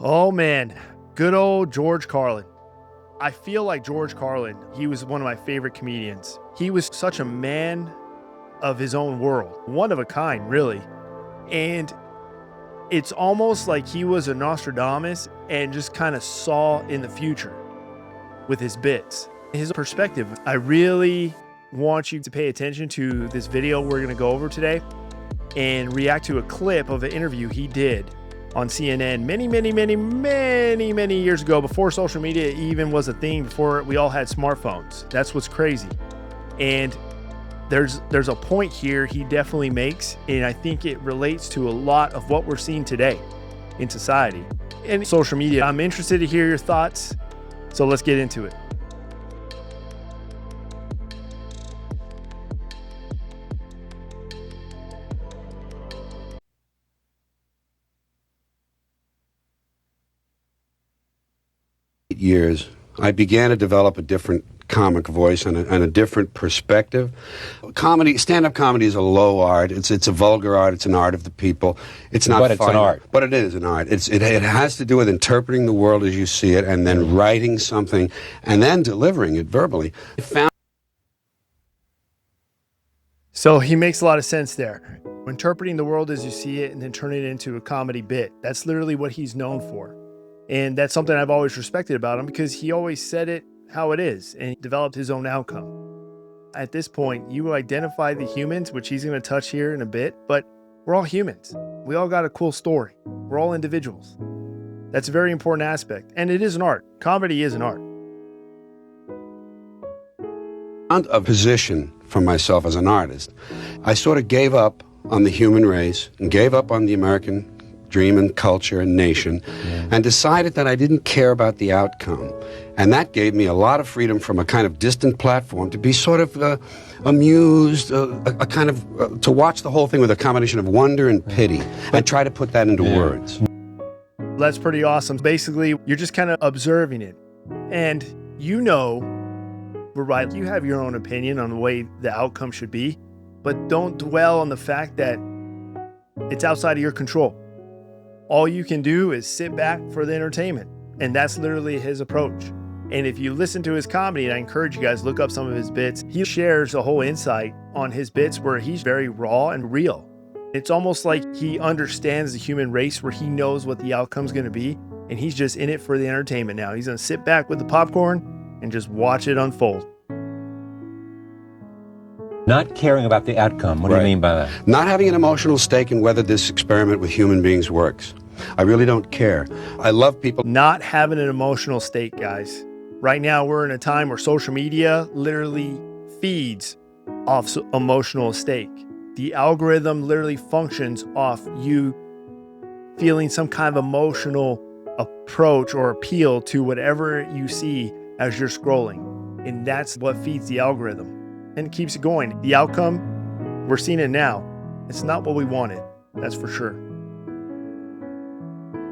Oh man, good old George Carlin. I feel like George Carlin, he was one of my favorite comedians. He was such a man of his own world, one of a kind, really. And it's almost like he was a Nostradamus and just kind of saw in the future with his bits. His perspective, I really want you to pay attention to this video we're going to go over today and react to a clip of an interview he did on CNN many years ago, before social media even was a thing, before we all had smartphones. That's what's crazy. And there's a point here he definitely makes, and I think it relates to a lot of what we're seeing today in society and social media. I'm interested to hear your thoughts, so let's get into it. Years, I began to develop a different comic voice and a different perspective. Comedy, stand-up comedy is a low art. It's a vulgar art. It's an art of the people. It's not. But it's an art. But it is an art. It has to do with interpreting the world as you see it, and then writing something, and then delivering it verbally. So he makes a lot of sense there. Interpreting the world as you see it and then turning it into a comedy bit. That's literally what he's known for. And that's something I've always respected about him, because he always said it how it is and he developed his own outcome. At this point, you identify the humans, which he's going to touch here in a bit, but we're all humans. We all got a cool story. We're all individuals. That's a very important aspect. And it is an art. Comedy is an art. A position for myself as an artist. I sort of gave up on the human race and gave up on the American dream and culture and nation, and decided that I didn't care about the outcome. And that gave me a lot of freedom from a kind of distant platform to be sort of amused, a kind of, to watch the whole thing with a combination of wonder and pity, and try to put that into words. That's pretty awesome. Basically, you're just kind of observing it. And you know, we're right, you have your own opinion on the way the outcome should be, but don't dwell on the fact that it's outside of your control. All you can do is sit back for the entertainment. And that's literally his approach. And if you listen to his comedy, and I encourage you guys, look up some of his bits, he shares a whole insight on his bits where he's very raw and real. It's almost like he understands the human race, where he knows what the outcome's going to be. And he's just in it for the entertainment now. He's going to sit back with the popcorn and just watch it unfold. Not caring about the outcome. What do you mean by that? Not having an emotional stake in whether this experiment with human beings works. I really don't care. I love people. Not having an emotional stake, guys. Right now, we're in a time where social media literally feeds off emotional stake. The algorithm literally functions off you feeling some kind of emotional approach or appeal to whatever you see as you're scrolling. And that's what feeds the algorithm and keeps it going. The outcome, we're seeing it now. It's not what we wanted. That's for sure.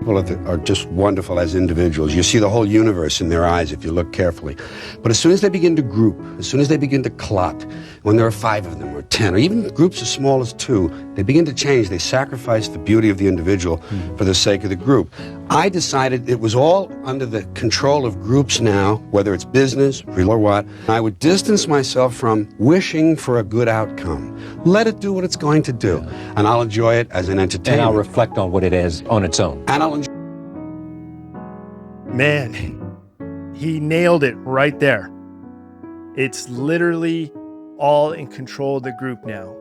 People are just wonderful as individuals. You see the whole universe in their eyes if you look carefully. But as soon as they begin to group, as soon as they begin to clot, when there are 5 of them or 10, or even groups as small as 2, they begin to change. They sacrifice the beauty of the individual for the sake of the group. I decided it was all under the control of groups now, whether it's business, real or what. I would distance myself from wishing for a good outcome. Let it do what it's going to do, and I'll enjoy it as an entertainment. And I'll reflect on what it is on its own. And I'll enjoy. Man, he nailed it right there. It's literally all in control of the group now.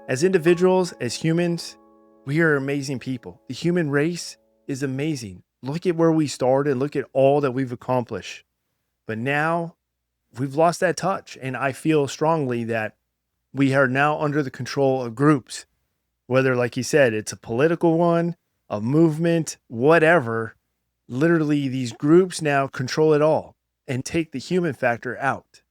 As individuals, as humans, we are amazing people. The human race is amazing. Look at where we started. Look at all that we've accomplished. But now we've lost that touch. And I feel strongly that we are now under the control of groups, whether, like he said, it's a political one, a movement, whatever. Literally, these groups now control it all and take the human factor out,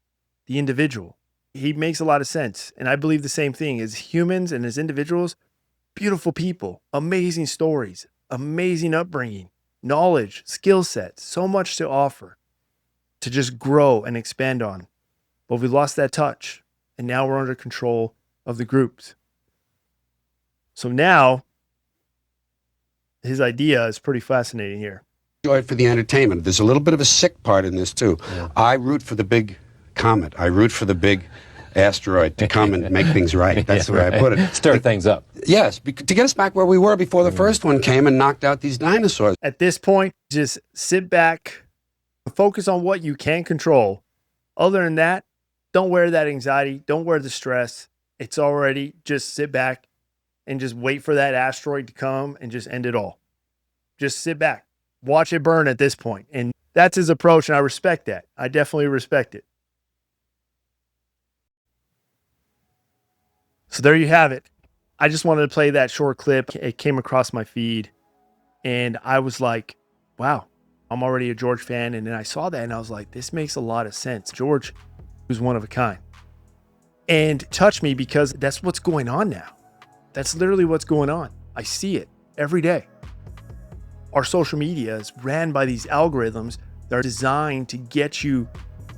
the individual. He makes a lot of sense. And I believe the same thing. As humans and as individuals, beautiful people, amazing stories, amazing upbringing, knowledge, skill sets, so much to offer to just grow and expand on. But we lost that touch. And now we're under control of the groups. So now his idea is pretty fascinating here. Enjoy it for the entertainment. There's a little bit of a sick part in this too. Yeah. I root for the big comet. I root for the big asteroid to come and make things right. That's the way I put it. Stir things up. Yes, to get us back where we were before the first one came and knocked out these dinosaurs. At this point, just sit back, focus on what you can control. Other than that, don't wear that anxiety. Don't wear the stress. It's already, just sit back and just wait for that asteroid to come and just end it all. Just sit back. Watch it burn at this point. And that's his approach, and I respect that. I definitely respect it. So there you have it. I just wanted to play that short clip. It came across my feed, and I was like, wow, I'm already a George fan. And then I saw that, and I was like, this makes a lot of sense. George was one of a kind. And touched me because that's what's going on now. That's literally what's going on. I see it every day. Our social media is ran by these algorithms that are designed to get you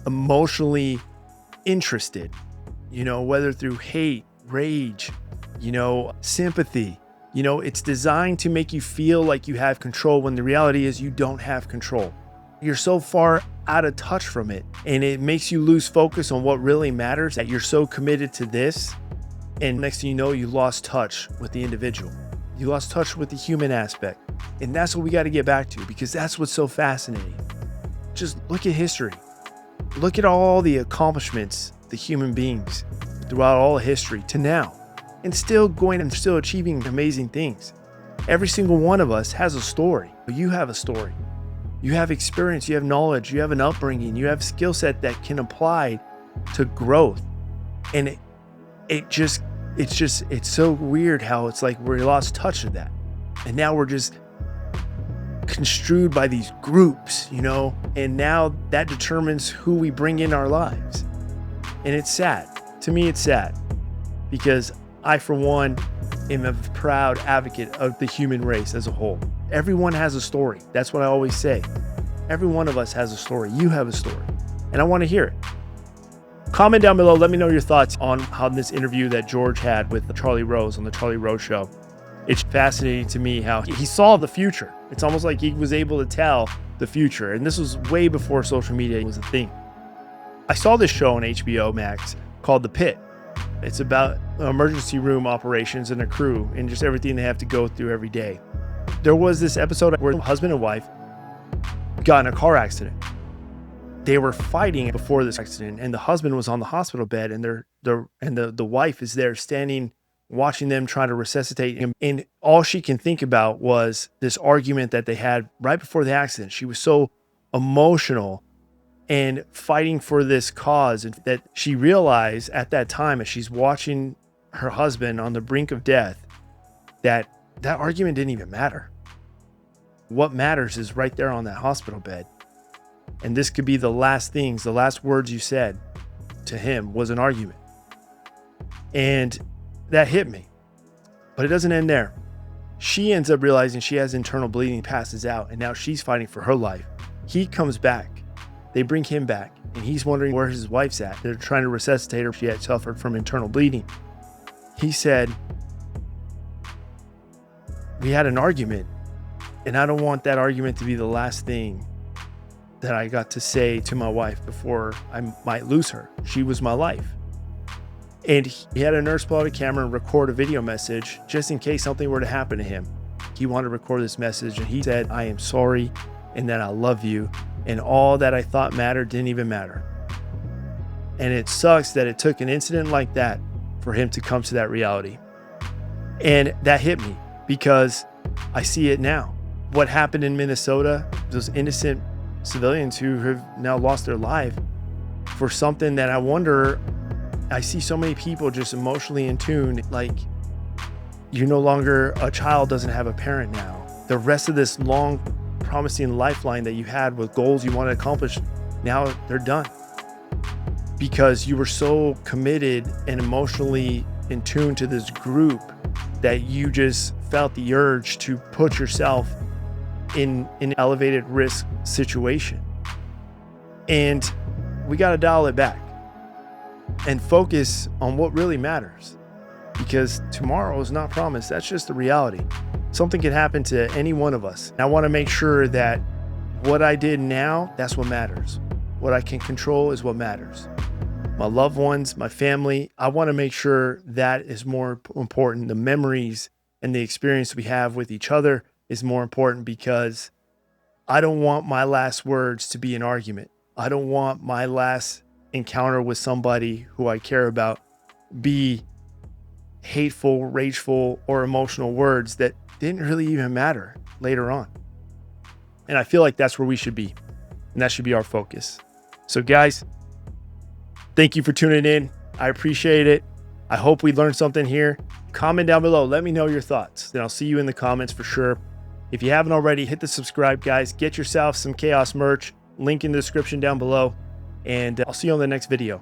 emotionally interested, whether through hate, rage, sympathy. It's designed to make you feel like you have control when the reality is you don't have control. You're so far out of touch from it, and it makes you lose focus on what really matters, that you're so committed to this, and next thing you know, you lost touch with the individual. You lost touch with the human aspect. And that's what we got to get back to, because that's what's so fascinating. Just look at history. Look at all the accomplishments, the human beings throughout all of history to now, and still going and still achieving amazing things. Every single one of us has a story. You have a story. You have experience, you have knowledge, you have an upbringing, you have skill set that can apply to growth. And it's so weird how it's like we lost touch of that. And now we're just construed by these groups, and now that determines who we bring in our lives. And it's sad. To me, it's sad, because I, for one, am a proud advocate of the human race as a whole. Everyone has a story. That's what I always say. Every one of us has a story. You have a story, and I want to hear it. Comment down below. Let me know your thoughts on how this interview that George had with Charlie Rose on the Charlie Rose Show. It's fascinating to me how he saw the future. It's almost like he was able to tell the future. And this was way before social media was a thing. I saw this show on HBO Max called The Pit. It's about emergency room operations and a crew and just everything they have to go through every day. There was this episode where husband and wife got in a car accident. They were fighting before this accident, and the husband was on the hospital bed, and the wife is there standing, watching them trying to resuscitate him. And all she can think about was this argument that they had right before the accident. She was so emotional and fighting for this cause, and that she realized at that time, as she's watching her husband on the brink of death, that argument didn't even matter. What matters is right there on that hospital bed. And this could be the last things, the last words you said to him was an argument. And that hit me. But it doesn't end there. She ends up realizing she has internal bleeding, passes out, and now she's fighting for her life. He comes back. They bring him back, and he's wondering where his wife's at. They're trying to resuscitate her. She had suffered from internal bleeding. He said, we had an argument, and I don't want that argument to be the last thing that I got to say to my wife before I might lose her. She was my life. And he had a nurse pull out a camera and record a video message just in case something were to happen to him. He wanted to record this message, and he said, I am sorry, and that I love you, and all that I thought mattered didn't even matter. And it sucks that it took an incident like that for him to come to that reality. And that hit me because I see it now. What happened in Minnesota, those innocent civilians who have now lost their life for something that I wonder, I see so many people just emotionally in tune, like you're no longer a child, doesn't have a parent now. The rest of this long promising lifeline that you had with goals you want to accomplish, now they're done. Because you were so committed and emotionally in tune to this group that you just felt the urge to put yourself in an elevated risk situation. And we got to dial it back and focus on what really matters, because tomorrow is not promised. That's just the reality. Something could happen to any one of us. And I want to make sure that what I did now, that's what matters. What I can control is what matters. My loved ones, my family, I want to make sure that is more important. The memories and the experience we have with each other is more important, because I don't want my last words to be an argument. I don't want my last encounter with somebody who I care about be hateful, rageful, or emotional words that didn't really even matter later on. And I feel like that's where we should be. And that should be our focus. So guys, thank you for tuning in. I appreciate it. I hope we learned something here. Comment down below. Let me know your thoughts. Then I'll see you in the comments for sure. If you haven't already, hit the subscribe, guys. Get yourself some Chaos merch. Link in the description down below. And I'll see you on the next video.